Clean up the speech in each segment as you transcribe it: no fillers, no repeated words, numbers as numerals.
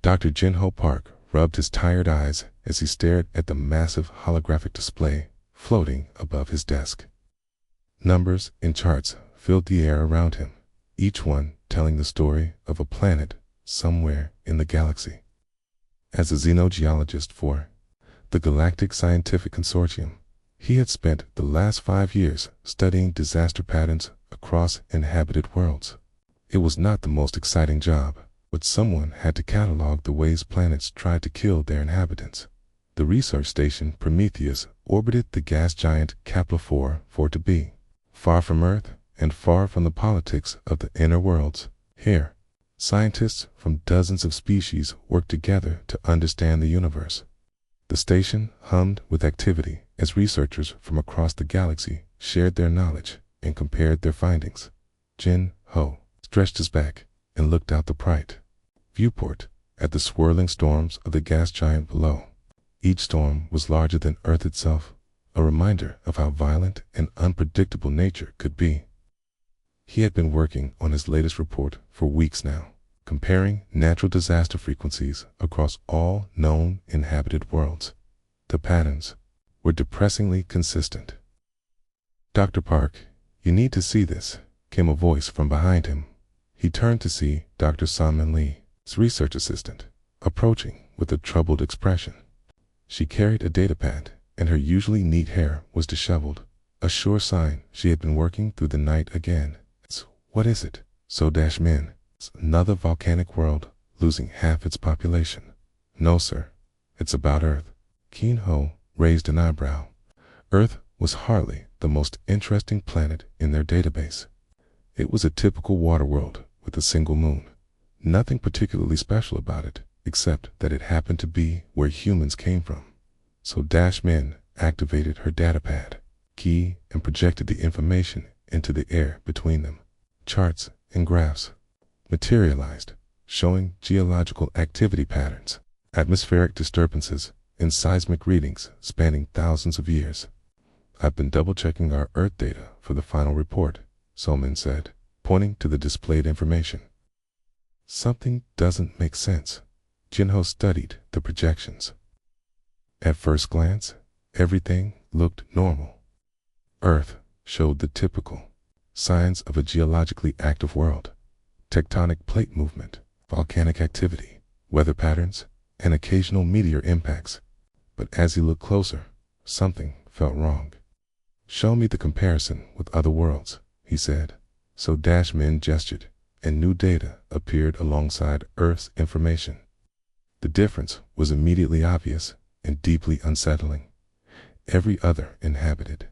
Dr. Jinho Park rubbed his tired eyes as he stared at the massive holographic display floating above his desk. Numbers and charts filled the air around him, each one telling the story of a planet somewhere in the galaxy. As a xenogeologist for the Galactic Scientific Consortium, he had spent the last 5 years studying disaster patterns across inhabited worlds. It was not the most exciting job, but someone had to catalog the ways planets tried to kill their inhabitants. The research station Prometheus orbited the gas giant Kepler-4 4-b, far from Earth and far from the politics of the inner worlds. Here, scientists from dozens of species worked together to understand the universe. The station hummed with activity as researchers from across the galaxy shared their knowledge and compared their findings. Jin Ho stretched his back and looked out the bright viewport at the swirling storms of the gas giant below. Each storm was larger than Earth itself, a reminder of how violent and unpredictable nature could be. He had been working on his latest report for weeks now, comparing natural disaster frequencies across all known inhabited worlds. The patterns were depressingly consistent. "Dr. Park, you need to see this," came a voice from behind him. He turned to see Dr. Salman Lee, his research assistant, approaching with a troubled expression. She carried a datapad, and her usually neat hair was disheveled, a sure sign she had been working through the night again. "What is it?" "So-Min. It's another volcanic world losing half its population." "No, sir. It's about Earth." Keen Ho raised an eyebrow. Earth was hardly the most interesting planet in their database. It was a typical water world with a single moon. Nothing particularly special about it, except that it happened to be where humans came from. So-Min activated her datapad key and projected the information into the air between them. Charts and graphs materialized, showing geological activity patterns, atmospheric disturbances, and seismic readings spanning thousands of years. "I've been double-checking our Earth data for the final report," Salman said, pointing to the displayed information. "Something doesn't make sense." Jinho studied the projections. At first glance, everything looked normal. Earth showed the typical signs of a geologically active world: tectonic plate movement, volcanic activity, weather patterns, and occasional meteor impacts. But as he looked closer, something felt wrong. "Show me the comparison with other worlds," he said. So-Min gestured, and new data appeared alongside Earth's information. The difference was immediately obvious and deeply unsettling. Every other inhabited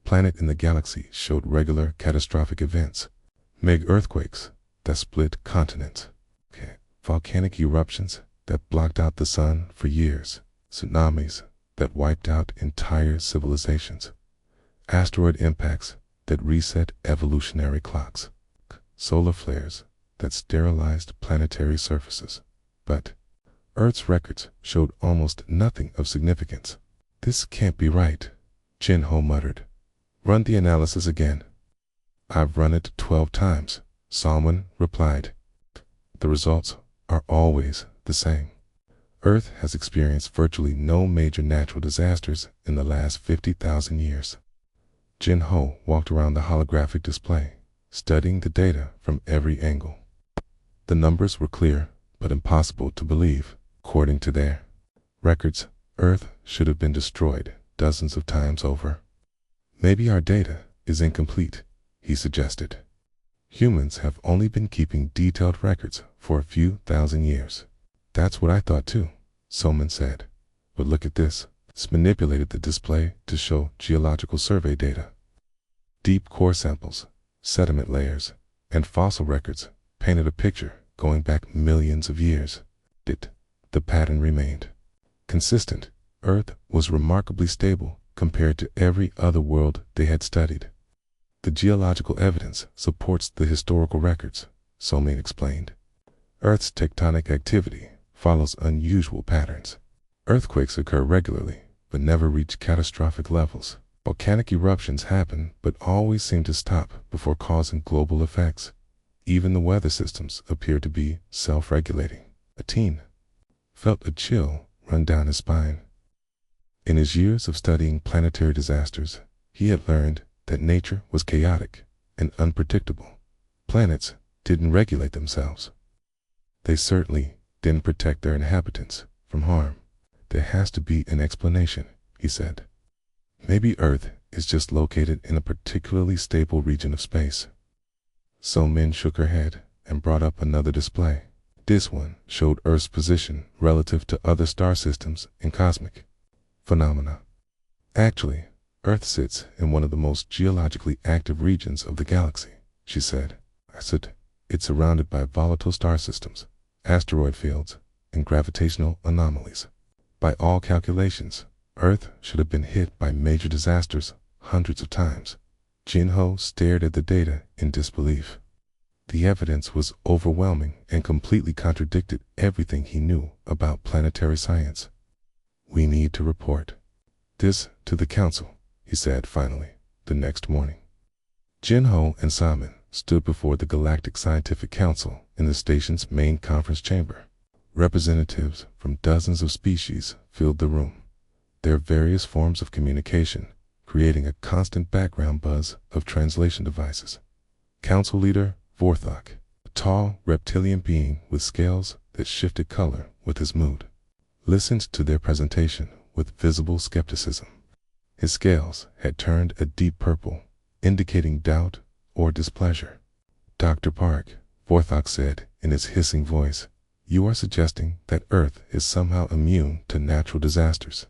planet in the galaxy showed regular catastrophic events: meg-earthquakes that split continents, volcanic eruptions that blocked out the sun for years, tsunamis that wiped out entire civilizations, asteroid impacts that reset evolutionary clocks, solar flares that sterilized planetary surfaces. But Earth's records showed almost nothing of significance. "This can't be right," Jinho muttered. "Run the analysis again." "I've run it 12 times, Salman replied. "The results are always the same. Earth has experienced virtually no major natural disasters in the last 50,000 years." Jinho walked around the holographic display, studying the data from every angle. The numbers were clear, but impossible to believe. According to their records, Earth should have been destroyed dozens of times over. "Maybe our data is incomplete," he suggested. "Humans have only been keeping detailed records for a few thousand years." "That's what I thought too," Salman said. "But look at this." It's manipulated the display to show geological survey data. Deep core samples, sediment layers, and fossil records painted a picture going back millions of years. The pattern remained consistent. Earth was remarkably stable compared to every other world they had studied. "The geological evidence supports the historical records," Salman explained. "Earth's tectonic activity follows unusual patterns. Earthquakes occur regularly, but never reach catastrophic levels. Volcanic eruptions happen, but always seem to stop before causing global effects. Even the weather systems appear to be self-regulating." A teen felt a chill run down his spine. In his years of studying planetary disasters, he had learned that nature was chaotic and unpredictable. Planets didn't regulate themselves. They certainly didn't protect their inhabitants from harm. There has to be an explanation, he said. Maybe Earth is just located in a particularly stable region of space. So Min shook her head and brought up another display. This one showed Earth's position relative to other star systems and cosmic phenomena. Actually, Earth sits in one of the most geologically active regions of the galaxy, she said. It's surrounded by volatile star systems, asteroid fields, and gravitational anomalies. By all calculations, Earth should have been hit by major disasters hundreds of times. Jinho stared at the data in disbelief. The evidence was overwhelming and completely contradicted everything he knew about planetary science. We need to report this to the council, he said finally, the next morning. Jinho and Simon stood before the Galactic Scientific Council in the station's main conference chamber. Representatives from dozens of species filled the room, their various forms of communication creating a constant background buzz of translation devices. Council leader Vorthok, a tall reptilian being with scales that shifted color with his mood, listened to their presentation with visible skepticism. His scales had turned a deep purple, indicating doubt or displeasure. Dr. Park, Vorthok said in his hissing voice, you are suggesting that Earth is somehow immune to natural disasters.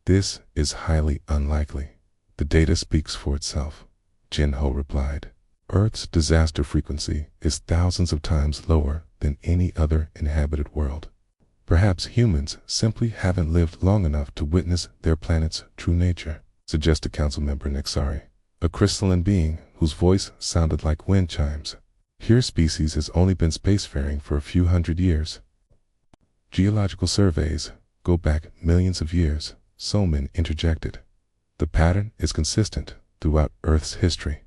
This is highly unlikely. The data speaks for itself, Jinho replied. Earth's disaster frequency is thousands of times lower than any other inhabited world. Perhaps humans simply haven't lived long enough to witness their planet's true nature, suggested Council Member Nexari, a crystalline being whose voice sounded like wind chimes. Your species has only been spacefaring for a few hundred years. Geological surveys go back millions of years, Somin interjected. The pattern is consistent throughout Earth's history.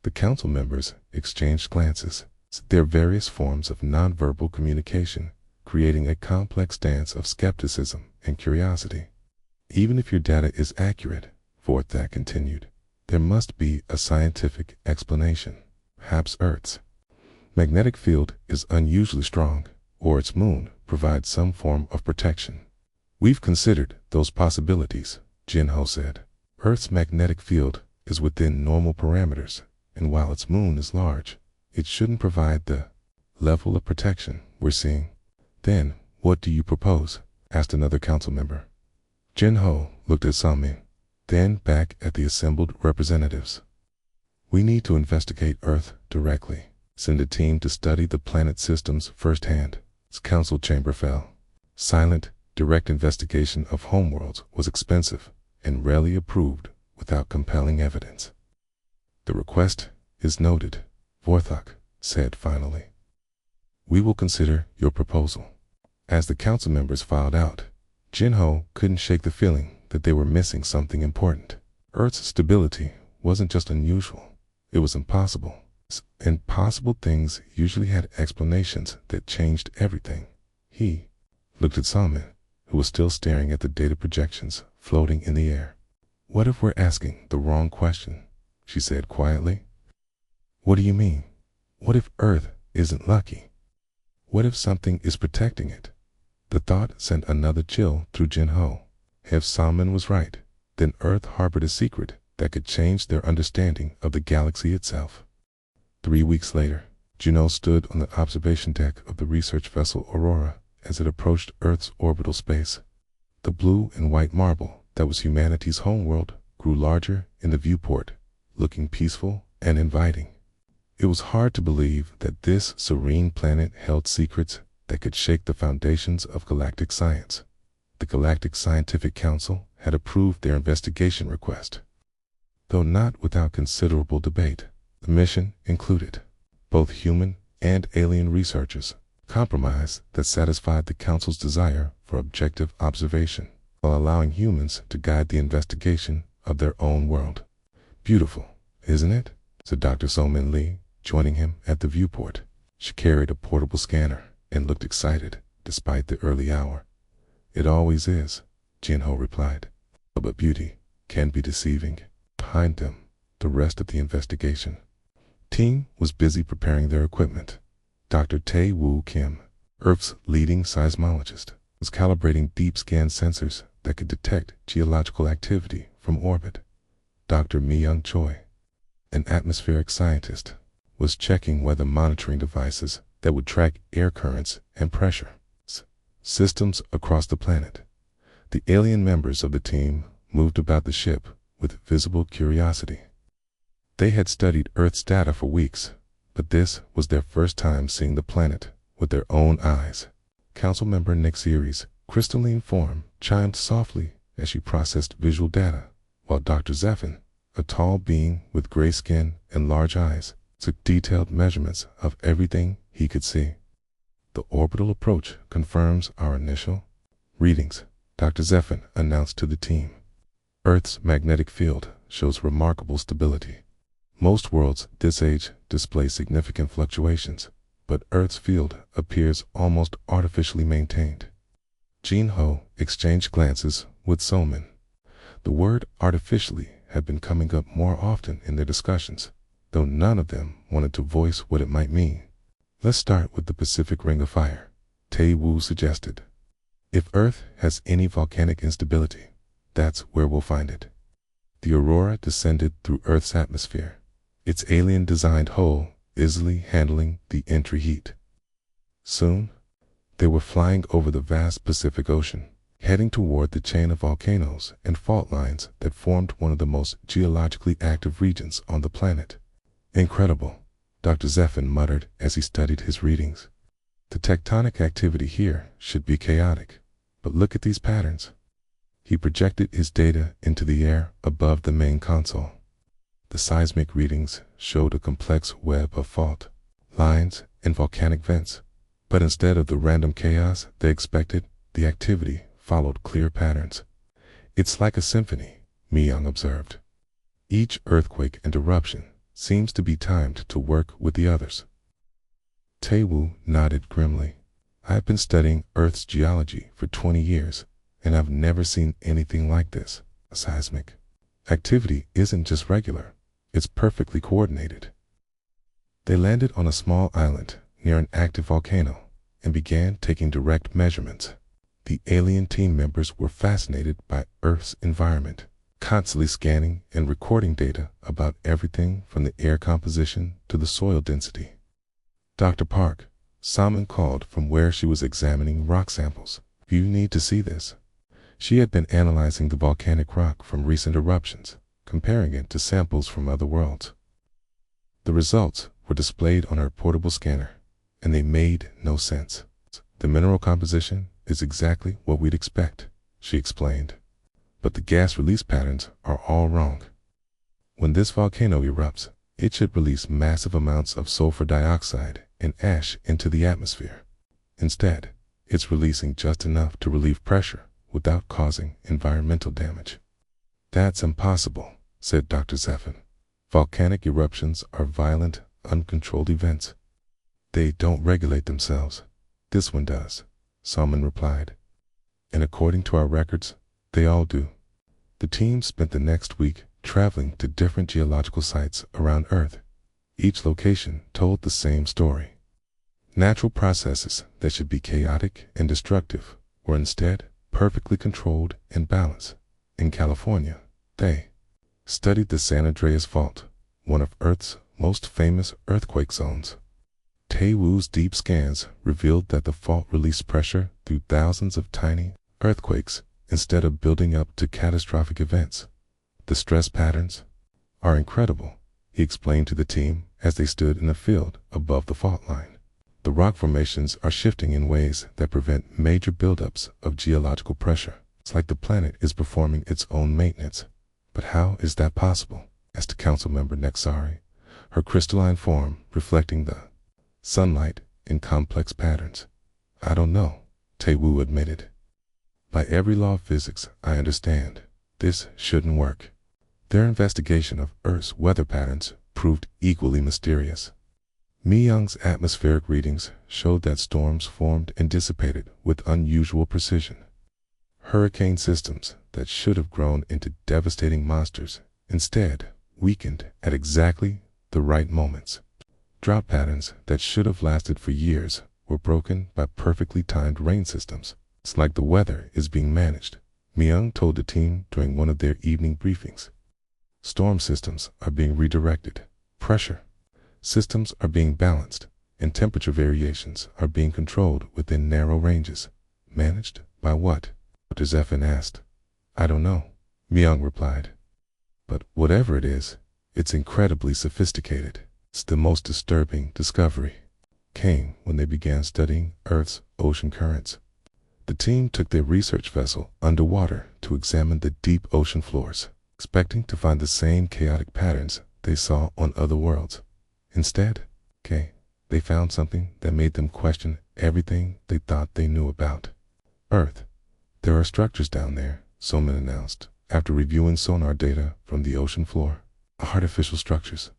The council members exchanged glances, their various forms of nonverbal communication creating a complex dance of skepticism and curiosity. Even if your data is accurate, Vorthak continued, there must be a scientific explanation. Perhaps Earth's magnetic field is unusually strong, or its moon provides some form of protection. We've considered those possibilities, Jinho said. Earth's magnetic field is within normal parameters, and while its moon is large, it shouldn't provide the level of protection we're seeing. Then, what do you propose? Asked another council member. Jinho looked at Samin, then back at the assembled representatives. We need to investigate Earth directly. Send a team to study the planet systems firsthand. Its council chamber fell. Silent, direct investigation of homeworlds was expensive and rarely approved without compelling evidence. The request is noted, Vorthok said finally. We will consider your proposal. As the council members filed out, Jinho couldn't shake the feeling that they were missing something important. Earth's stability wasn't just unusual, it was impossible. Impossible things usually had explanations that changed everything. He looked at Salman, who was still staring at the data projections floating in the air. What if we're asking the wrong question? She said quietly. What do you mean? What if Earth isn't lucky? What if something is protecting it? The thought sent another chill through Jinho. If Salman was right, then Earth harbored a secret that could change their understanding of the galaxy itself. 3 weeks later, Juno stood on the observation deck of the research vessel Aurora as it approached Earth's orbital space. The blue and white marble that was humanity's homeworld grew larger in the viewport, looking peaceful and inviting. It was hard to believe that this serene planet held secrets that could shake the foundations of galactic science. The Galactic Scientific Council had approved their investigation request. Though not without considerable debate, the mission included both human and alien researchers, a compromise that satisfied the Council's desire for objective observation, while allowing humans to guide the investigation of their own world. Beautiful, isn't it? Said Dr. So-Min Lee, joining him at the viewport. She carried a portable scanner and looked excited. despite the early hour. It always is, Jinho replied. But beauty can be deceiving. Behind them, the rest of the investigation team was busy preparing their equipment. Dr. Tae-Woo Kim, Earth's leading seismologist, was calibrating deep scan sensors that could detect geological activity from orbit. Dr. Mi-young Choi, an atmospheric scientist, was checking weather monitoring devices that would track air currents and pressure systems across the planet. The alien members of the team moved about the ship with visible curiosity. They had studied Earth's data for weeks, but this was their first time seeing the planet with their own eyes. Council member Nexiri's crystalline form chimed softly as she processed visual data, while Dr. Zephin, a tall being with gray skin and large eyes, took detailed measurements of everything he could see. The orbital approach confirms our initial readings, Dr. Zephin announced to the team. Earth's magnetic field shows remarkable stability. Most worlds this age display significant fluctuations, but Earth's field appears almost artificially maintained. Jinho exchanged glances with Somin. The word artificially had been coming up more often in their discussions, though none of them wanted to voice what it might mean. Let's start with the Pacific Ring of Fire, Tae-Woo suggested. If Earth has any volcanic instability, that's where we'll find it. The aurora descended through Earth's atmosphere, its alien-designed hull easily handling the entry heat. Soon, they were flying over the vast Pacific Ocean, heading toward the chain of volcanoes and fault lines that formed one of the most geologically active regions on the planet. Incredible, Dr. Zephin muttered as he studied his readings. The tectonic activity here should be chaotic, but look at these patterns. He projected his data into the air above the main console. The seismic readings showed a complex web of fault lines and volcanic vents, but instead of the random chaos they expected, the activity followed clear patterns. It's like a symphony, Mi-young observed. Each earthquake and eruption seems to be timed to work with the others. Tae-Woo nodded grimly. I've been studying Earth's geology for 20 years, and I've never seen anything like this. Seismic activity isn't just regular, it's perfectly coordinated. They landed on a small island near an active volcano and began taking direct measurements. The alien team members were fascinated by Earth's environment, constantly scanning and recording data about everything from the air composition to the soil density. Dr. Park, Salmon called from where she was examining rock samples. You need to see this. She had been analyzing the volcanic rock from recent eruptions, comparing it to samples from other worlds. The results were displayed on her portable scanner, and they made no sense. The mineral composition is exactly what we'd expect, she explained. But the gas release patterns are all wrong. When this volcano erupts, it should release massive amounts of sulfur dioxide and ash into the atmosphere. Instead, it's releasing just enough to relieve pressure without causing environmental damage. That's impossible, said Dr. Zephin. Volcanic eruptions are violent, uncontrolled events. They don't regulate themselves. This one does, Salmon replied. And according to our records, they all do. The team spent the next week traveling to different geological sites around Earth. Each location told the same story. Natural processes that should be chaotic and destructive were instead perfectly controlled and balanced. In California, they studied the San Andreas Fault, one of Earth's most famous earthquake zones. Tae-Woo's deep scans revealed that the fault released pressure through thousands of tiny earthquakes instead of building up to catastrophic events. The stress patterns are incredible, he explained to the team as they stood in a field above the fault line. The rock formations are shifting in ways that prevent major buildups of geological pressure. It's like the planet is performing its own maintenance. But how is that possible? Asked Council Member Nexari, her crystalline form reflecting the sunlight in complex patterns. I don't know, Tae-Woo admitted. By every law of physics I understand, this shouldn't work. Their investigation of Earth's weather patterns proved equally mysterious. Mi-young's atmospheric readings showed that storms formed and dissipated with unusual precision. Hurricane systems that should have grown into devastating monsters instead weakened at exactly the right moments. Drought patterns that should have lasted for years were broken by perfectly timed rain systems. It's like the weather is being managed, Mi-young told the team during one of their evening briefings. Storm systems are being redirected, pressure systems are being balanced, and temperature variations are being controlled within narrow ranges. Managed by what? Dr. Zeffin asked. I don't know, Mi-young replied. But whatever it is, it's incredibly sophisticated. It's the most disturbing discovery came when they began studying Earth's ocean currents. The team took their research vessel underwater to examine the deep ocean floors, expecting to find the same chaotic patterns they saw on other worlds. Instead, they found something that made them question everything they thought they knew about Earth. There are structures down there, Soman announced, after reviewing sonar data from the ocean floor. Artificial structures.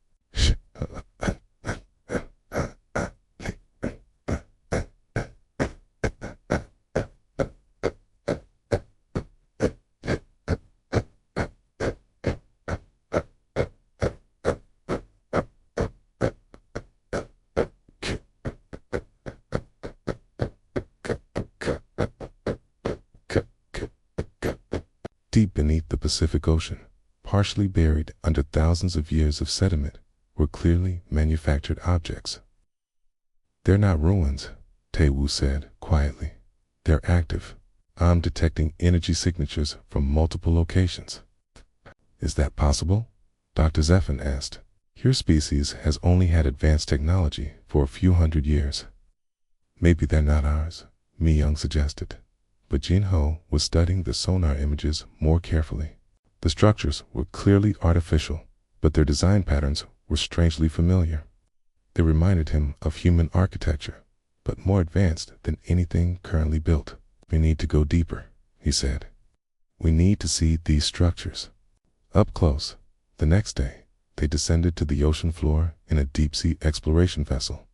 Deep beneath the Pacific Ocean, partially buried under thousands of years of sediment, were clearly manufactured objects. They're not ruins, Tae-woo said quietly. They're active. I'm detecting energy signatures from multiple locations. Is that possible? Dr. Zeffin asked. Your species has only had advanced technology for a few hundred years. Maybe they're not ours, Mi-young suggested. But Jin-ho was studying the sonar images more carefully. The structures were clearly artificial, but their design patterns were strangely familiar. They reminded him of human architecture, but more advanced than anything currently built. We need to go deeper, he said. We need to see these structures up close. The next day, they descended to the ocean floor in a deep-sea exploration vessel.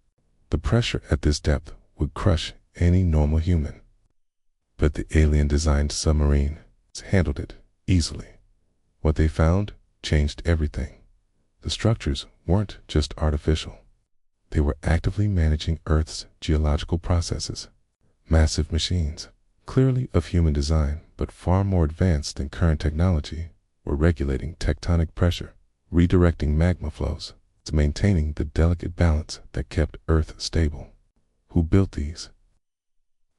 The pressure at this depth would crush any normal human. But the alien-designed submarine handled it easily. What they found changed everything. The structures weren't just artificial. They were actively managing Earth's geological processes. Massive machines, clearly of human design, but far more advanced than current technology, were regulating tectonic pressure, redirecting magma flows, to maintaining the delicate balance that kept Earth stable. Who built these?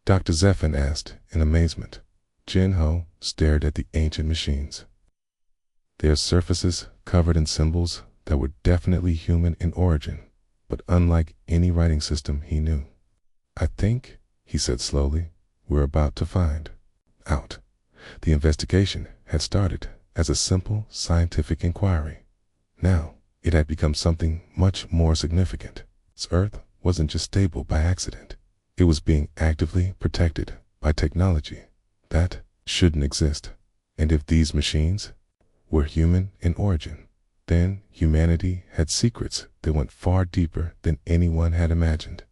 Dr. Zeffin asked in amazement. Jin-ho stared at the ancient machines. Their surfaces covered in symbols that were definitely human in origin, but unlike any writing system he knew. I think, he said slowly, we're about to find out. The investigation had started as a simple scientific inquiry. Now, it had become something much more significant. Earth wasn't just stable by accident. It was being actively protected by technology that shouldn't exist. And if these machines were human in origin, then humanity had secrets that went far deeper than anyone had imagined.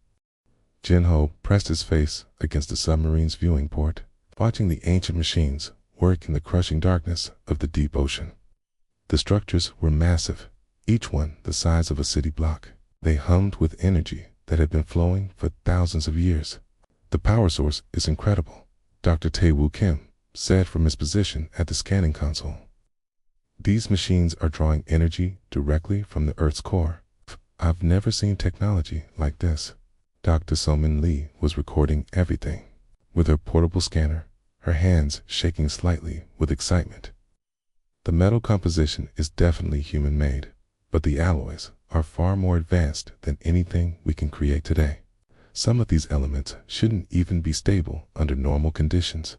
Jin-ho pressed his face against the submarine's viewing port, watching the ancient machines work in the crushing darkness of the deep ocean. The structures were massive, each one the size of a city block. They hummed with energy that had been flowing for thousands of years. The power source is incredible, Dr. Tae-woo Kim said from his position at the scanning console. These machines are drawing energy directly from the Earth's core. I've never seen technology like this. Dr. So-min Lee was recording everything. With her portable scanner, her hands shaking slightly with excitement. The metal composition is definitely human-made, but the alloys are far more advanced than anything we can create today. Some of these elements shouldn't even be stable under normal conditions.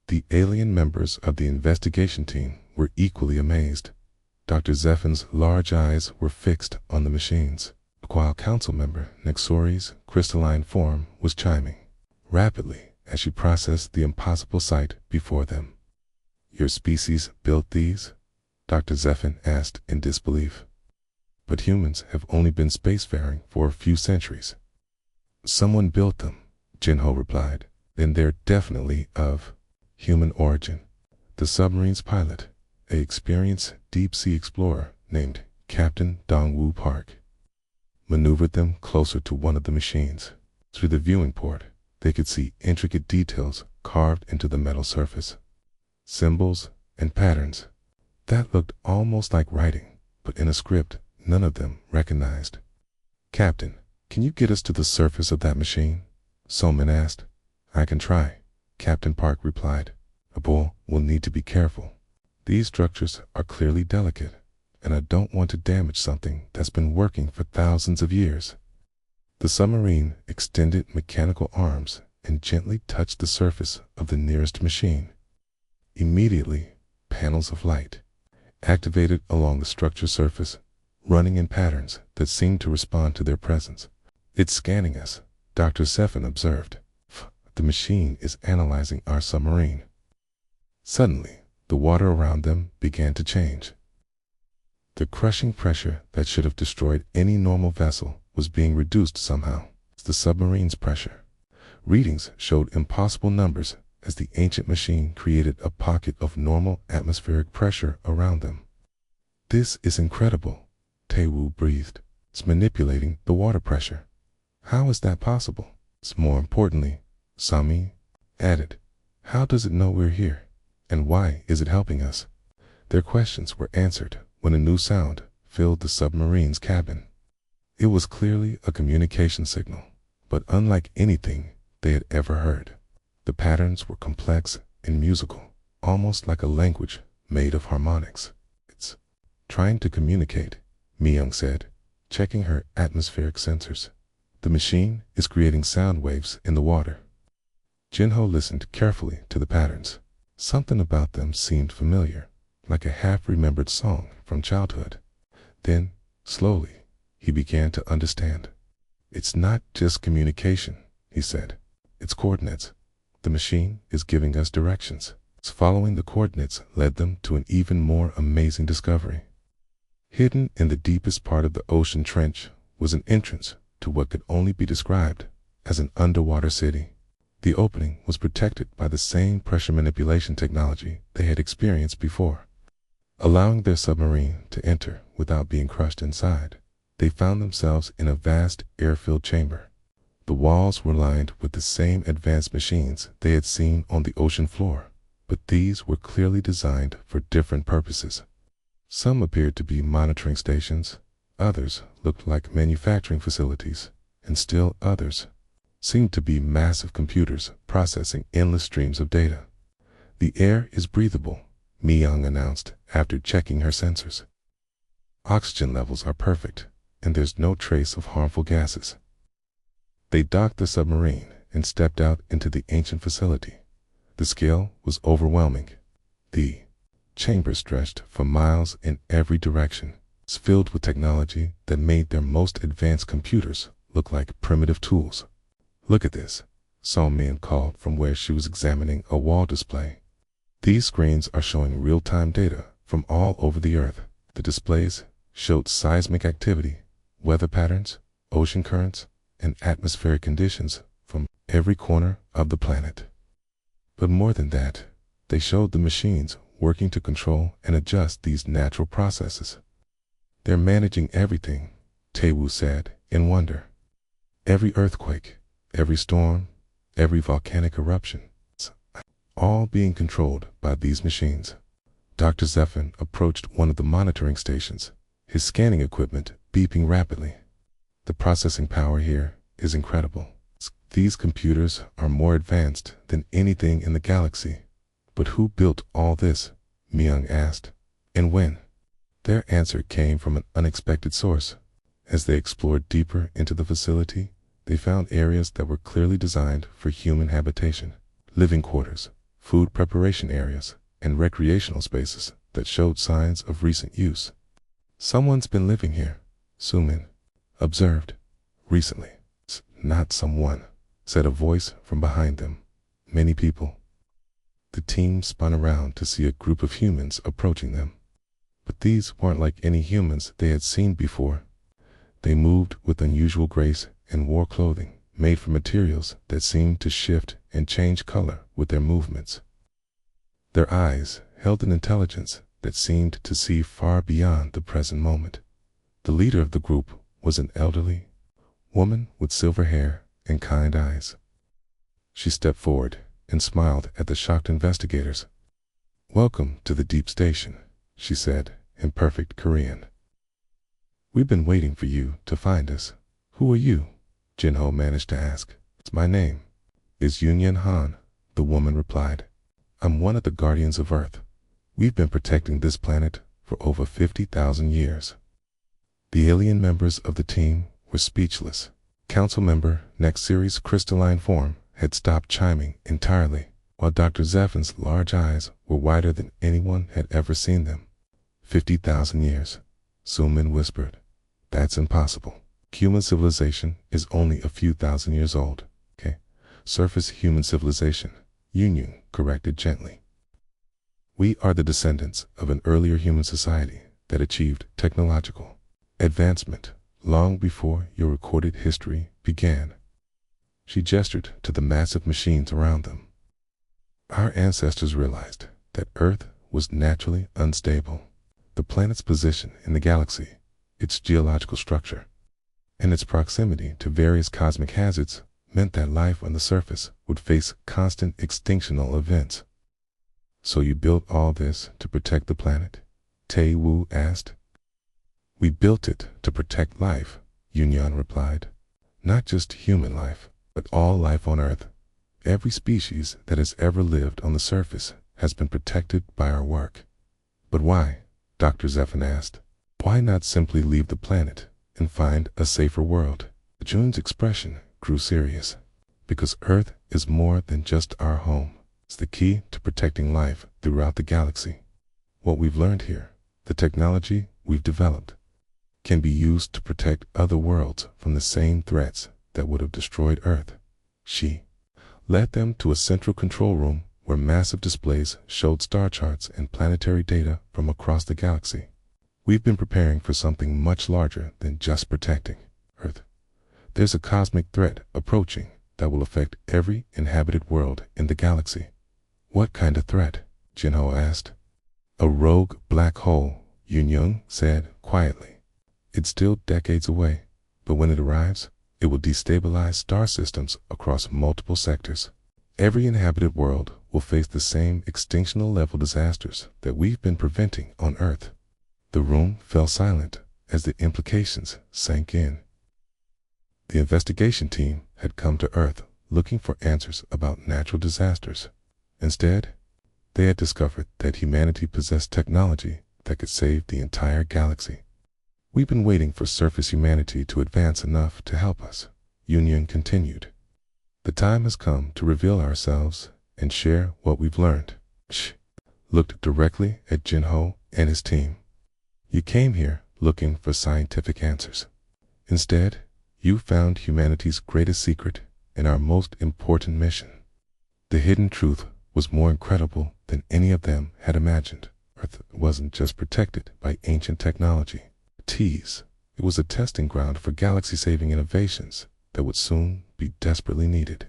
The alien members of the investigation team were equally amazed. Dr. Zeffin's large eyes were fixed on the machines, while council member Nexori's crystalline form was chiming rapidly as she processed the impossible sight before them. Your species built these? Dr. Zeffin asked in disbelief. but humans have only been spacefaring for a few centuries. Someone built them, Jinho replied. Then they're definitely of human origin. The submarine's pilot, an experienced deep-sea explorer named Captain Dongwoo Park, maneuvered them closer to one of the machines. Through the viewing port, they could see intricate details carved into the metal surface. Symbols and patterns that looked almost like writing, but in a script none of them recognized. "Captain, can you get us to the surface of that machine?" Soman asked. "I can try," Captain Park replied. "But we'll need to be careful. These structures are clearly delicate, and I don't want to damage something that's been working for thousands of years." The submarine extended mechanical arms and gently touched the surface of the nearest machine. Immediately, panels of light activated along the structure's surface, running in patterns that seemed to respond to their presence. "It's scanning us," Dr. Sefin observed. "The machine is analyzing our submarine." Suddenly, the water around them began to change. The crushing pressure that should have destroyed any normal vessel was being reduced somehow. The submarine's pressure readings showed impossible numbers as the ancient machine created a pocket of normal atmospheric pressure around them. "This is incredible," Taewoo breathed. "It's manipulating the water pressure. How is that possible?" More importantly, Sami added, "How does it know we're here? And why is it helping us?" Their questions were answered when a new sound filled the submarine's cabin. It was clearly a communication signal, but unlike anything they had ever heard. The patterns were complex and musical, almost like a language made of harmonics. "It's trying to communicate," Myung said, checking her atmospheric sensors. "The machine is creating sound waves in the water." Jinho listened carefully to the patterns. Something about them seemed familiar, like a half-remembered song from childhood. Then, slowly, he began to understand. "It's not just communication," he said. "It's coordinates. The machine is giving us directions." Following the coordinates led them to an even more amazing discovery. Hidden in the deepest part of the ocean trench was an entrance to what could only be described as an underwater city. The opening was protected by the same pressure manipulation technology they had experienced before. Allowing their submarine to enter without being crushed inside, they found themselves in a vast air-filled chamber. The walls were lined with the same advanced machines they had seen on the ocean floor, but these were clearly designed for different purposes. Some appeared to be monitoring stations, others looked like manufacturing facilities, and still others seemed to be massive computers processing endless streams of data. "The air is breathable," Myung announced after checking her sensors. "Oxygen levels are perfect, and there's no trace of harmful gases." They docked the submarine and stepped out into the ancient facility. The scale was overwhelming. The chamber stretched for miles in every direction, filled with technology that made their most advanced computers look like primitive tools. "Look at this," Song-min called from where she was examining a wall display. "These screens are showing real-time data from all over the Earth." The displays showed seismic activity, weather patterns, ocean currents, and atmospheric conditions from every corner of the planet. But more than that, they showed the machines working to control and adjust these natural processes. "They're managing everything," Taewoo said in wonder. "Every earthquake, every storm, every volcanic eruption, all being controlled by these machines." Dr. Zephin approached one of the monitoring stations, his scanning equipment beeping rapidly. "The processing power here is incredible. These computers are more advanced than anything in the galaxy." "But who built all this?" Myung asked. "And when?" Their answer came from an unexpected source. As they explored deeper into the facility, they found areas that were clearly designed for human habitation: living quarters, food preparation areas, and recreational spaces that showed signs of recent use. "Someone's been living here," Sumin observed. "Recently." "Not someone," said a voice from behind them. "Many people." The team spun around to see a group of humans approaching them. But these weren't like any humans they had seen before. They moved with unusual grace and wore clothing made from materials that seemed to shift and change color with their movements. Their eyes held an intelligence that seemed to see far beyond the present moment. The leader of the group was an elderly woman with silver hair and kind eyes. She stepped forward and smiled at the shocked investigators. "Welcome to the deep station," she said in perfect Korean. "We've been waiting for you to find us." "Who are you?" Jinho managed to ask. "My name is Yunyan Han," the woman replied. "I'm one of the guardians of Earth. We've been protecting this planet for over 50,000 years." The alien members of the team were speechless. Council member Next Series' crystalline form had stopped chiming entirely, while Dr. Zephin's large eyes were wider than anyone had ever seen them. 50,000 years, Sumin whispered. "That's impossible. Human civilization is only a few thousand years old." "Okay, surface human civilization," Yunyun corrected gently. "We are the descendants of an earlier human society that achieved technological advancement long before your recorded history began." She gestured to the massive machines around them. "Our ancestors realized that Earth was naturally unstable. The planet's position in the galaxy, its geological structure, and its proximity to various cosmic hazards meant that life on the surface would face constant extinctional events." "So you built all this to protect the planet?" Tae Wu asked. "We built it to protect life," Yunyan replied. "Not just human life, but all life on Earth. Every species that has ever lived on the surface has been protected by our work." "But why?" Dr. Zephin asked. "Why not simply leave the planet and find a safer world?" Jun's expression grew serious. "Because Earth is more than just our home. It's the key to protecting life throughout the galaxy. What we've learned here, the technology we've developed, can be used to protect other worlds from the same threats that would have destroyed Earth." She led them to a central control room where massive displays showed star charts and planetary data from across the galaxy. "We've been preparing for something much larger than just protecting Earth. There's a cosmic threat approaching that will affect every inhabited world in the galaxy." "What kind of threat?" Jinho asked. "A rogue black hole," Yunyun said quietly. "It's still decades away, but when it arrives, it will destabilize star systems across multiple sectors. Every inhabited world will face the same extinctional level disasters that we've been preventing on Earth." The room fell silent as the implications sank in. The investigation team had come to Earth looking for answers about natural disasters. Instead, they had discovered that humanity possessed technology that could save the entire galaxy. "We've been waiting for surface humanity to advance enough to help us," Yunyan continued. "The time has come to reveal ourselves and share what we've learned." She looked directly at Jinho and his team. "You came here looking for scientific answers. Instead, you found humanity's greatest secret and our most important mission. The hidden truth was more incredible than any of them had imagined. Earth wasn't just protected by ancient technology. It was a testing ground for galaxy-saving innovations that would soon be desperately needed."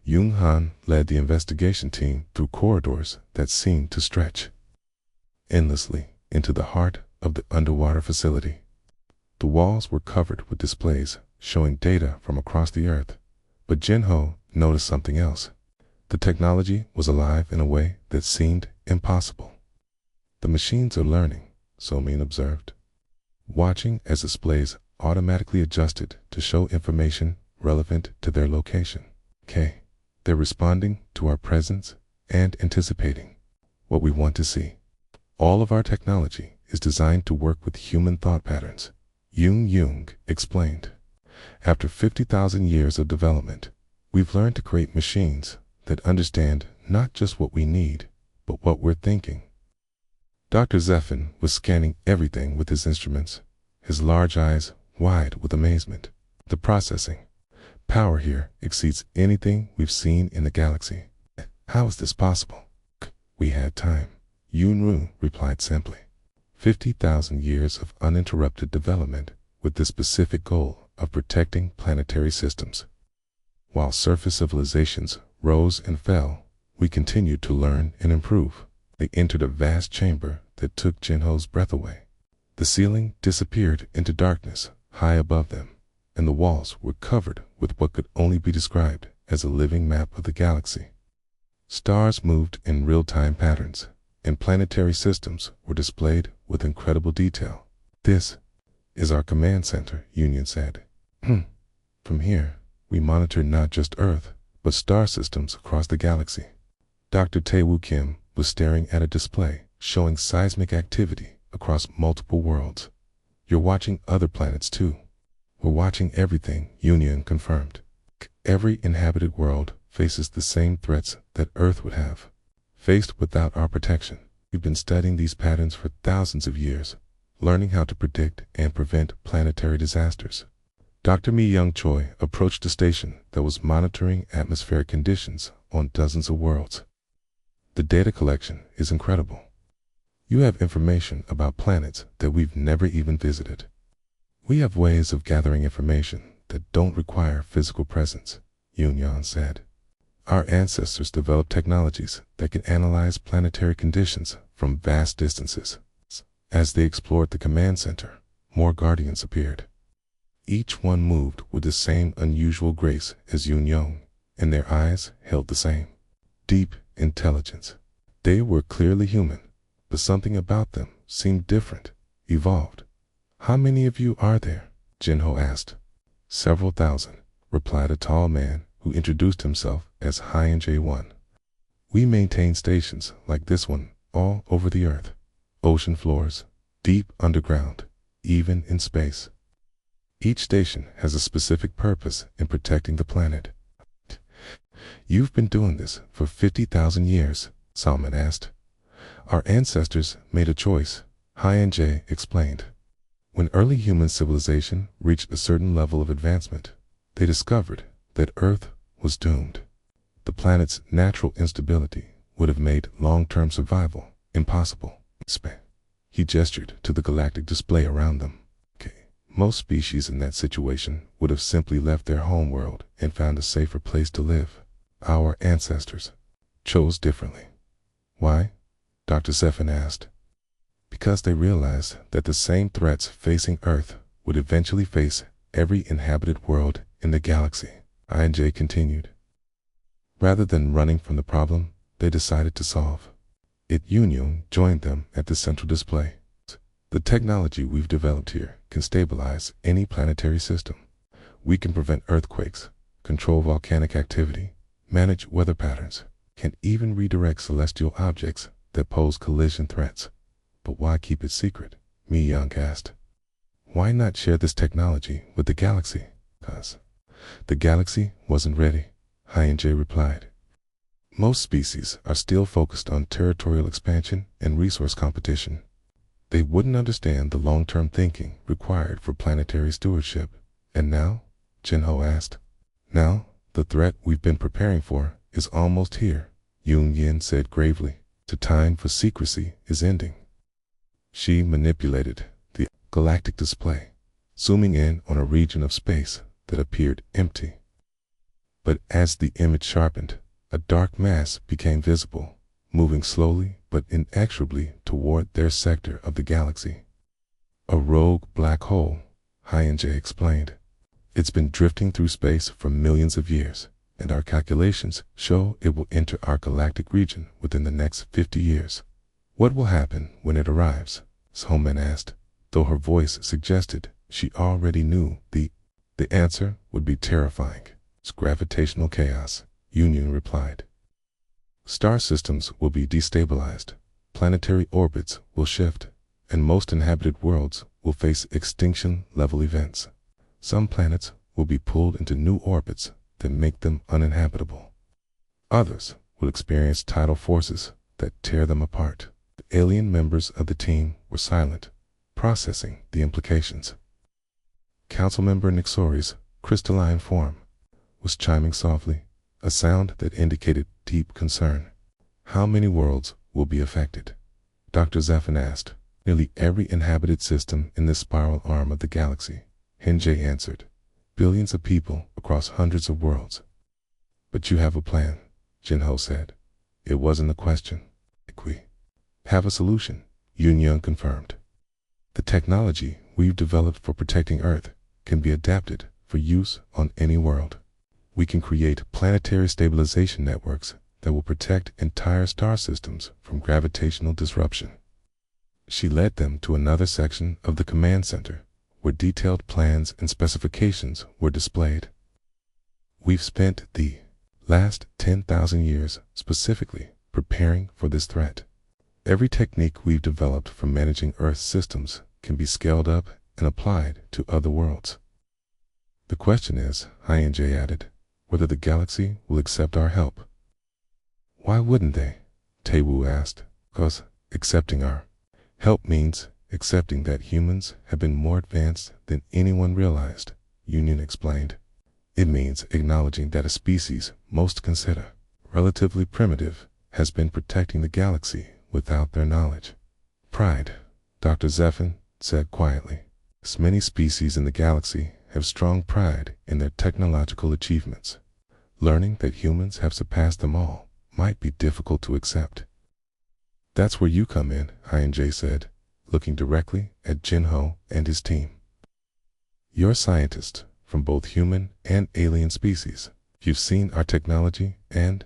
Yung Han led the investigation team through corridors that seemed to stretch endlessly into the heart of the underwater facility. The walls were covered with displays showing data from across the Earth, but Jinho noticed something else. The technology was alive in a way that seemed impossible. "The machines are learning," Somin observed, watching as displays automatically adjusted to show information relevant to their location. "Okay, they're responding to our presence and anticipating what we want to see. All of our technology is designed to work with human thought patterns," Yung explained. "After 50,000 years of development, we've learned to create machines that understand not just what we need, but what we're thinking." Dr. Zephin was scanning everything with his instruments, his large eyes wide with amazement. "The processing power here exceeds anything we've seen in the galaxy. How is this possible?" "We had time," Yunru replied simply. 50,000 years of uninterrupted development with the specific goal of protecting planetary systems. While surface civilizations rose and fell, we continued to learn and improve. They entered a vast chamber that took Jinho's breath away. The ceiling disappeared into darkness high above them, and the walls were covered with what could only be described as a living map of the galaxy. Stars moved in real-time patterns, and planetary systems were displayed with incredible detail. "This is our command center," Union said. "From here, we monitor not just Earth, but star systems across the galaxy." Dr. Taewoo Kim was staring at a display showing seismic activity across multiple worlds. "You're watching other planets too." "We're watching everything," Union confirmed. "Every inhabited world faces the same threats that Earth would have. Faced without our protection, we've been studying these patterns for thousands of years, learning how to predict and prevent planetary disasters." Dr. Mi Young Choi approached a station that was monitoring atmospheric conditions on dozens of worlds. "The data collection is incredible. You have information about planets that we've never even visited." "We have ways of gathering information that don't require physical presence," Yoon said. "Our ancestors developed technologies that can analyze planetary conditions from vast distances." As they explored the command center, more guardians appeared. Each one moved with the same unusual grace as Yoon, and their eyes held the same deep intelligence. They were clearly human, but something about them seemed different, evolved. "How many of you are there?" Jinho asked. "Several thousand," replied a tall man who introduced himself as HFY. "We maintain stations like this one all over the Earth. Ocean floors, deep underground, even in space. Each station has a specific purpose in protecting the planet." "You've been doing this for 50,000 years?" Salman asked. "Our ancestors made a choice," HFY explained. "When early human civilization reached a certain level of advancement, they discovered that Earth was doomed. The planet's natural instability would have made long-term survival impossible." He gestured to the galactic display around them. "Most species in that situation would have simply left their home world and found a safer place to live. Our ancestors chose differently." "Why?" Dr. Sefin asked. "Because they realized that the same threats facing Earth would eventually face every inhabited world in the galaxy," INJ continued. "Rather than running from the problem, they decided to solve it." Union joined them at the central display. "The technology we've developed here can stabilize any planetary system. We can prevent earthquakes, control volcanic activity, manage weather patterns, can even redirect celestial objects that pose collision threats." "But why keep it secret?" Mi Young asked. "Why not share this technology with the galaxy?" "'Cause the galaxy wasn't ready," HFY replied. "Most species are still focused on territorial expansion and resource competition. They wouldn't understand the long-term thinking required for planetary stewardship." "And now?" Jinho asked. "Now, the threat we've been preparing for is almost here," Yoon said gravely. "The time for secrecy is ending." She manipulated the galactic display, zooming in on a region of space that appeared empty. But as the image sharpened, a dark mass became visible, moving slowly but inexorably toward their sector of the galaxy. "A rogue black hole," HFY explained. "It's been drifting through space for millions of years, and our calculations show it will enter our galactic region within the next 50 years. "What will happen when it arrives?" Salman asked, though her voice suggested she already knew the answer would be terrifying. "It's gravitational chaos," Union replied. "Star systems will be destabilized, planetary orbits will shift, and most inhabited worlds will face extinction-level events. Some planets will be pulled into new orbits that make them uninhabitable. Others will experience tidal forces that tear them apart." The alien members of the team were silent, processing the implications. Councilmember Nixori's crystalline form was chiming softly, a sound that indicated deep concern. "How many worlds will be affected?" Dr. Zephin asked. Nearly every inhabited system in this spiral arm of the galaxy, Henjay answered. Billions of people across hundreds of worlds. But you have a plan, Jinho said. It wasn't a question. We have a solution, Yun confirmed. The technology we've developed for protecting Earth can be adapted for use on any world. We can create planetary stabilization networks that will protect entire star systems from gravitational disruption. She led them to another section of the command center, where detailed plans and specifications were displayed. We've spent the last 10,000 years specifically preparing for this threat. Every technique we've developed for managing Earth's systems can be scaled up and applied to other worlds. The question is, Henjay added, whether the galaxy will accept our help. Why wouldn't they? Taewoo asked. Because accepting our help means accepting that humans have been more advanced than anyone realized, Union explained. It means acknowledging that a species most consider relatively primitive has been protecting the galaxy without their knowledge. Pride, Dr. Zephin said quietly. As many species in the galaxy have strong pride in their technological achievements. Learning that humans have surpassed them all might be difficult to accept. That's where you come in, Henjay said, looking directly at Jinho and his team. You're scientists from both human and alien species. You've seen our technology and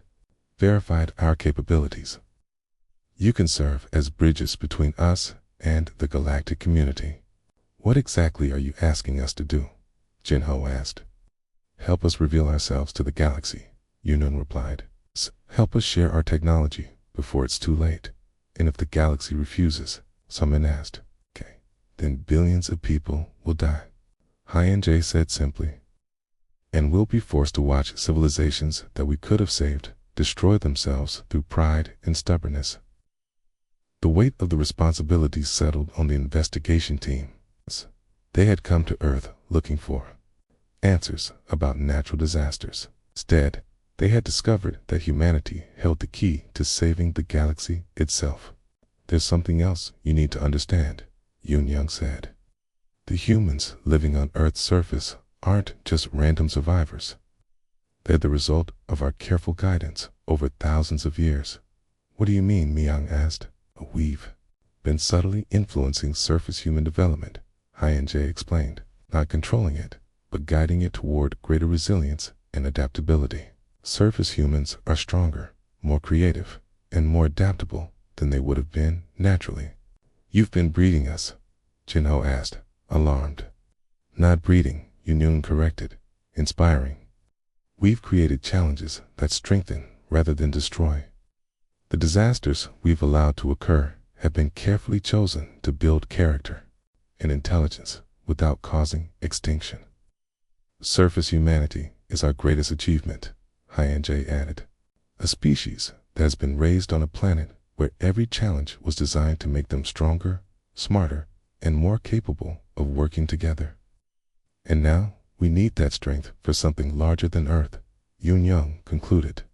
verified our capabilities. You can serve as bridges between us and the galactic community. What exactly are you asking us to do? Jinho asked. Help us reveal ourselves to the galaxy, Yunun replied. Help us share our technology before it's too late. And if the galaxy refuses, Summon asked. Okay, then billions of people will die, Henjay said simply. And we'll be forced to watch civilizations that we could have saved destroy themselves through pride and stubbornness. The weight of the responsibility settled on the investigation team. They had come to Earth looking for answers about natural disasters. Instead, they had discovered that humanity held the key to saving the galaxy itself. There's something else you need to understand, Yun said. The humans living on Earth's surface aren't just random survivors. They're the result of our careful guidance over thousands of years. What do you mean? Myung asked. We've been subtly influencing surface human development, Henjay explained, not controlling it, but guiding it toward greater resilience and adaptability. Surface humans are stronger, more creative, and more adaptable than they would have been naturally. You've been breeding us, Jinho asked, alarmed. Not breeding, Yun corrected, inspiring. We've created challenges that strengthen rather than destroy. The disasters we've allowed to occur have been carefully chosen to build character and intelligence without causing extinction. Surface humanity is our greatest achievement, Henjay added. A species that has been raised on a planet where every challenge was designed to make them stronger, smarter, and more capable of working together. And now we need that strength for something larger than Earth, Yun concluded.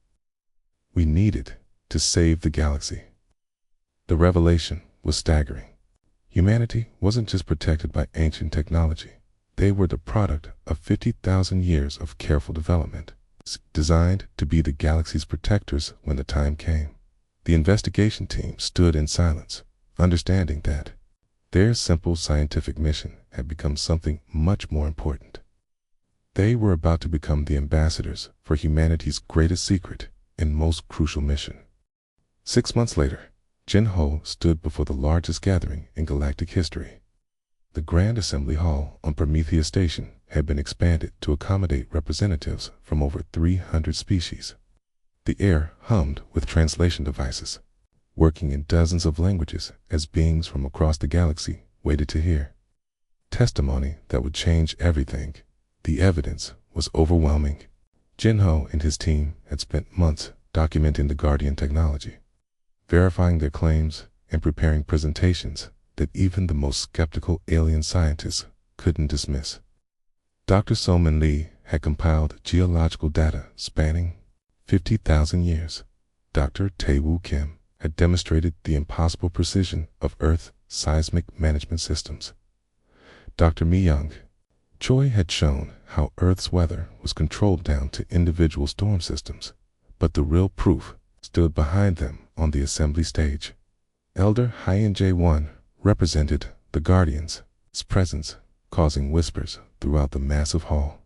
We need it to save the galaxy. The revelation was staggering. Humanity wasn't just protected by ancient technology. They were the product of 50,000 years of careful development, designed to be the galaxy's protectors when the time came. The investigation team stood in silence, understanding that their simple scientific mission had become something much more important. They were about to become the ambassadors for humanity's greatest secret and most crucial mission. 6 months later, Jinho stood before the largest gathering in galactic history. The Grand Assembly Hall on Prometheus Station had been expanded to accommodate representatives from over 300 species. The air hummed with translation devices, working in dozens of languages as beings from across the galaxy waited to hear testimony that would change everything. The evidence was overwhelming. Jinho and his team had spent months documenting the Guardian technology, verifying their claims and preparing presentations that even the most skeptical alien scientists couldn't dismiss. Dr. Soman Lee had compiled geological data spanning 50,000 years. Dr. Taewoo Kim had demonstrated the impossible precision of Earth seismic management systems. Dr. Myung Choi had shown how Earth's weather was controlled down to individual storm systems, but the real proof stood behind them on the assembly stage. Elder HFY represented the Guardians, his presence causing whispers throughout the massive hall.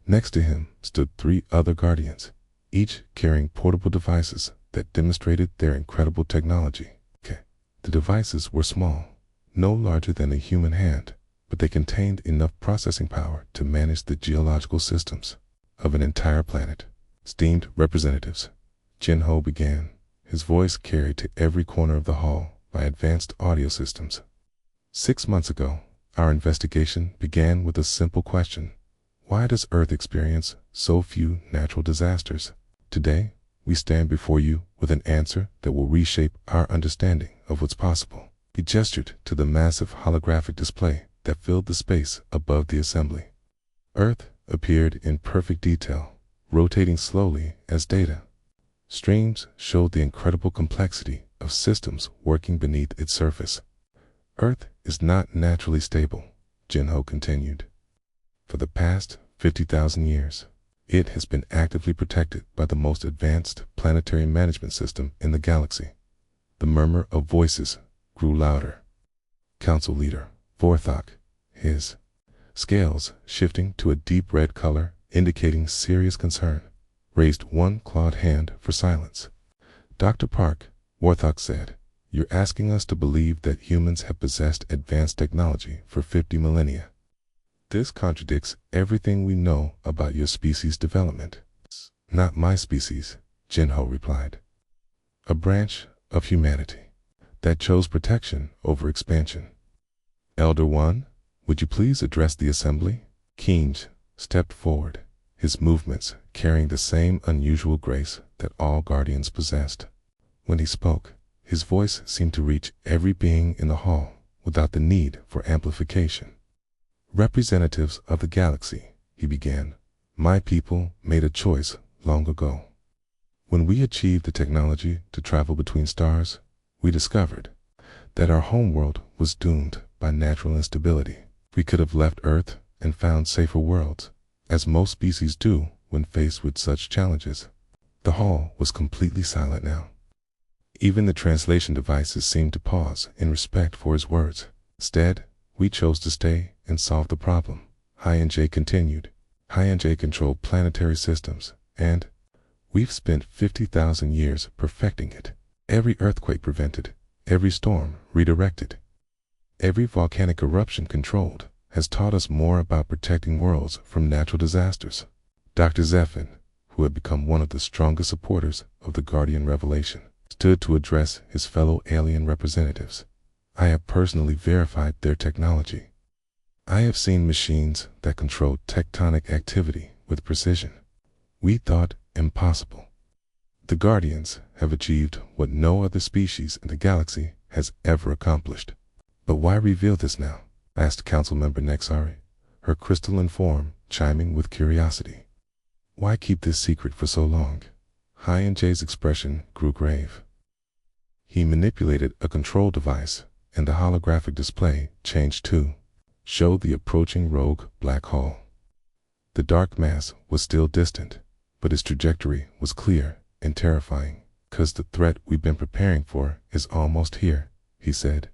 Next to him stood 3 other Guardians, each carrying portable devices that demonstrated their incredible technology. The devices were small, no larger than a human hand, but they contained enough processing power to manage the geological systems of an entire planet. Esteemed representatives, Jin-Ho began, his voice carried to every corner of the hall by advanced audio systems. 6 months ago, our investigation began with a simple question. Why does Earth experience so few natural disasters? Today, we stand before you with an answer that will reshape our understanding of what's possible. He gestured to the massive holographic display that filled the space above the assembly. Earth appeared in perfect detail, rotating slowly as data streams showed the incredible complexity of systems working beneath its surface. Earth is not naturally stable, Jin-Ho continued. For the past 50,000 years, it has been actively protected by the most advanced planetary management system in the galaxy. The murmur of voices grew louder. Council leader Vorthok, his scales shifting to a deep red color indicating serious concern, raised one clawed hand for silence. Dr. Park, Vorthok said, you're asking us to believe that humans have possessed advanced technology for 50 millennia. This contradicts everything we know about your species' development. Not my species, Jin-Ho replied. A branch of humanity that chose protection over expansion. Elder One, would you please address the assembly? Kinj stepped forward, his movements carrying the same unusual grace that all guardians possessed. When he spoke, his voice seemed to reach every being in the hall without the need for amplification. Representatives of the galaxy, he began, my people made a choice long ago. When we achieved the technology to travel between stars, we discovered that our homeworld was doomed by natural instability. We could have left Earth and found safer worlds, as most species do when faced with such challenges. The hall was completely silent now. Even the translation devices seemed to pause in respect for his words. Instead, we chose to stay and solve the problem. HFY continued. HFY controlled planetary systems, and we've spent 50,000 years perfecting it. Every earthquake prevented, every storm redirected, every volcanic eruption controlled has taught us more about protecting worlds from natural disasters. Dr. Zephin, who had become one of the strongest supporters of the Guardian Revelation, stood to address his fellow alien representatives. I have personally verified their technology. I have seen machines that control tectonic activity with precision. We thought impossible. The Guardians have achieved what no other species in the galaxy has ever accomplished. But why reveal this now? Asked Councilmember Nexari, her crystalline form chiming with curiosity. Why keep this secret for so long? HFY's expression grew grave. He manipulated a control device, and the holographic display changed too, showed the approaching rogue black hole. The dark mass was still distant, but its trajectory was clear and terrifying. "'Cause the threat we've been preparing for is almost here," he said.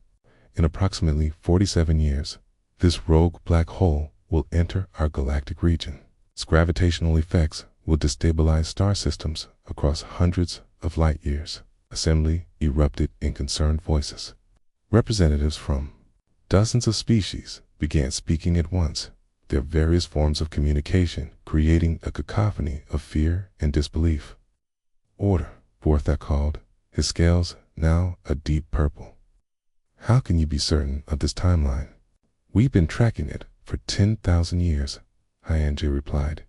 "In approximately 47 years, this rogue black hole will enter our galactic region. Its gravitational effects will destabilize star systems across hundreds of light years." Assembly erupted in concerned voices. Representatives from dozens of species began speaking at once, their various forms of communication creating a cacophony of fear and disbelief. "Order," Vorthok called, his scales now a deep purple. "How can you be certain of this timeline?" "We've been tracking it for 10,000 years, HFY replied.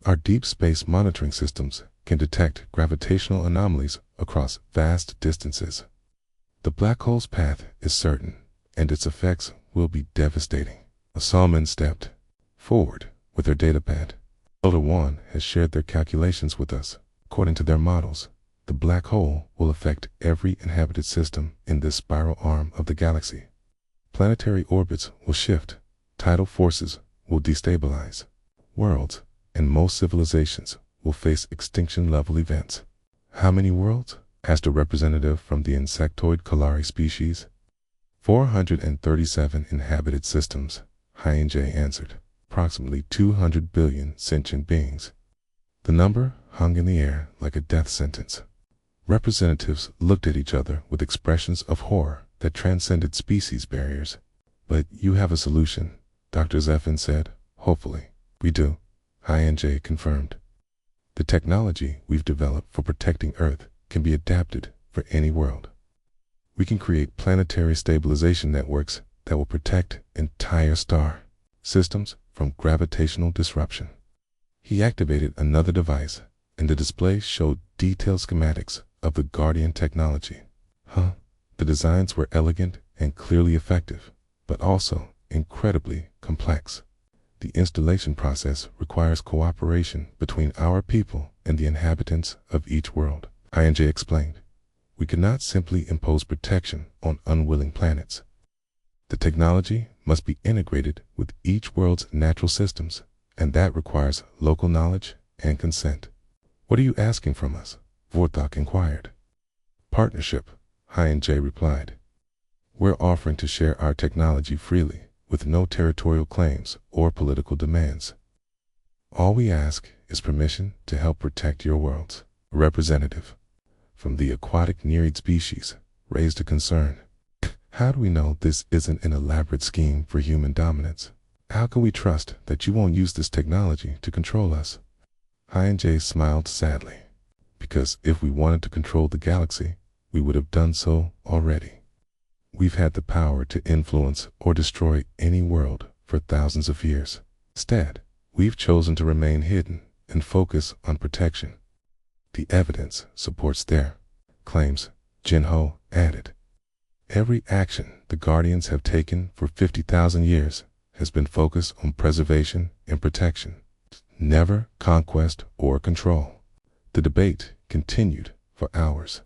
"Our deep space monitoring systems can detect gravitational anomalies across vast distances. The black hole's path is certain, and its effects will be devastating." A Salman stepped forward with her datapad. "Elder One has shared their calculations with us. According to their models, The black hole will affect every inhabited system in this spiral arm of the galaxy. Planetary orbits will shift, tidal forces will destabilize, worlds and most civilizations will face extinction-level events. How many worlds? Asked a representative from the insectoid Kalari species. 437 inhabited systems, HFY answered. Approximately 200 billion sentient beings. The number hung in the air like a death sentence. Representatives looked at each other with expressions of horror that transcended species barriers. But you have a solution, Dr. Zeffin said. Hopefully. We do, HFY confirmed. The technology we've developed for protecting Earth can be adapted for any world. We can create planetary stabilization networks that will protect entire star systems from gravitational disruption. He activated another device, and the display showed detailed schematics of the Guardian technology. The designs were elegant and clearly effective, but also incredibly complex. The installation process requires cooperation between our people and the inhabitants of each world, HFY explained. We cannot simply impose protection on unwilling planets. The technology must be integrated with each world's natural systems, and that requires local knowledge and consent. What are you asking from us? Vorthok inquired. Partnership, HFY replied. We're offering to share our technology freely, with no territorial claims or political demands. All we ask is permission to help protect your worlds. A representative from the aquatic nereid species raised a concern. How do we know this isn't an elaborate scheme for human dominance? How can we trust that you won't use this technology to control us? HFY smiled sadly. Because if we wanted to control the galaxy, we would have done so already. We've had the power to influence or destroy any world for thousands of years. Instead, we've chosen to remain hidden and focus on protection. The evidence supports their claims, Jinho added. Every action the Guardians have taken for 50,000 years has been focused on preservation and protection, never conquest or control. The debate continued for hours.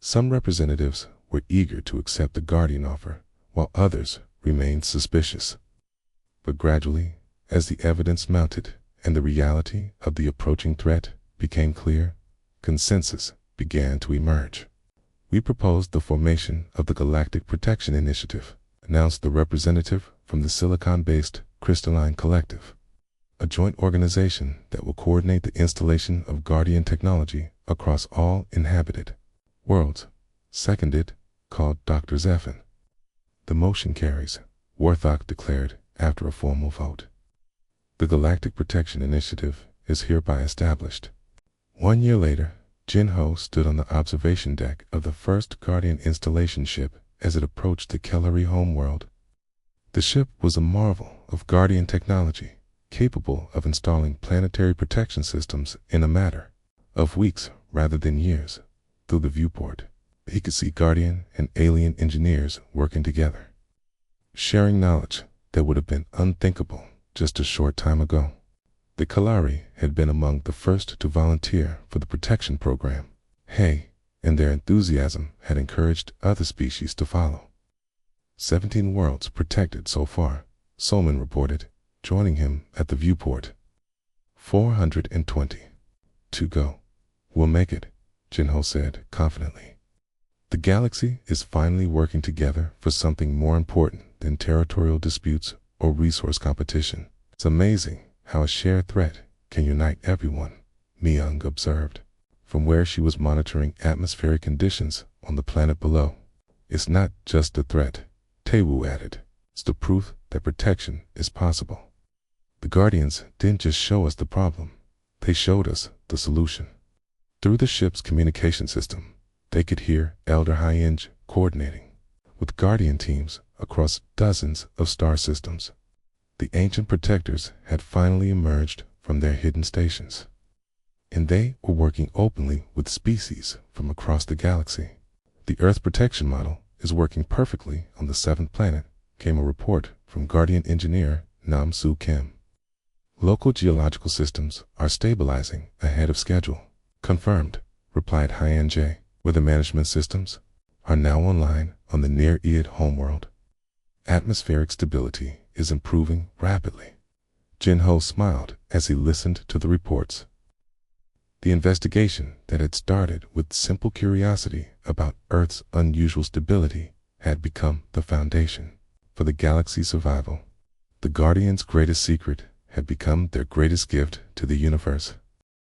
Some representatives were eager to accept the Guardian offer, while others remained suspicious. But gradually, as the evidence mounted and the reality of the approaching threat became clear, consensus began to emerge. We proposed the formation of the Galactic Protection Initiative, announced the representative from the silicon-based Crystalline Collective, a joint organization that will coordinate the installation of Guardian technology across all inhabited worlds. Seconded, called Dr. Zeffin. The motion carries, Vorthok declared after a formal vote. The Galactic Protection Initiative is hereby established. 1 year later, Jinho stood on the observation deck of the first Guardian installation ship as it approached the Kellari homeworld. The ship was a marvel of Guardian technology, capable of installing planetary protection systems in a matter of weeks rather than years. Through the viewport, he could see Guardian and alien engineers working together, sharing knowledge that would have been unthinkable just a short time ago. The Kalari had been among the first to volunteer for the protection program, and their enthusiasm had encouraged other species to follow. 17 worlds protected so far, Solman reported, joining him at the viewport. 420 to go. We'll make it, Jinho said confidently. The galaxy is finally working together for something more important than territorial disputes or resource competition. It's amazing how a shared threat can unite everyone, Myung observed, from where she was monitoring atmospheric conditions on the planet below. It's not just a threat, Taewoo added. It's the proof that protection is possible. The Guardians didn't just show us the problem, they showed us the solution. Through the ship's communication system, they could hear Elder HFY coordinating with Guardian teams across dozens of star systems. The ancient protectors had finally emerged from their hidden stations, and they were working openly with species from across the galaxy. The Earth protection model is working perfectly on the 7th planet, came a report from Guardian engineer Nam Soo Kim. Local geological systems are stabilizing ahead of schedule, confirmed, replied Hyenjae, where the management systems are now online on the near-Eid homeworld. Atmospheric stability is improving rapidly. Jinho smiled as he listened to the reports. The investigation that had started with simple curiosity about Earth's unusual stability had become the foundation for the galaxy's survival. The Guardians' greatest secret had become their greatest gift to the universe.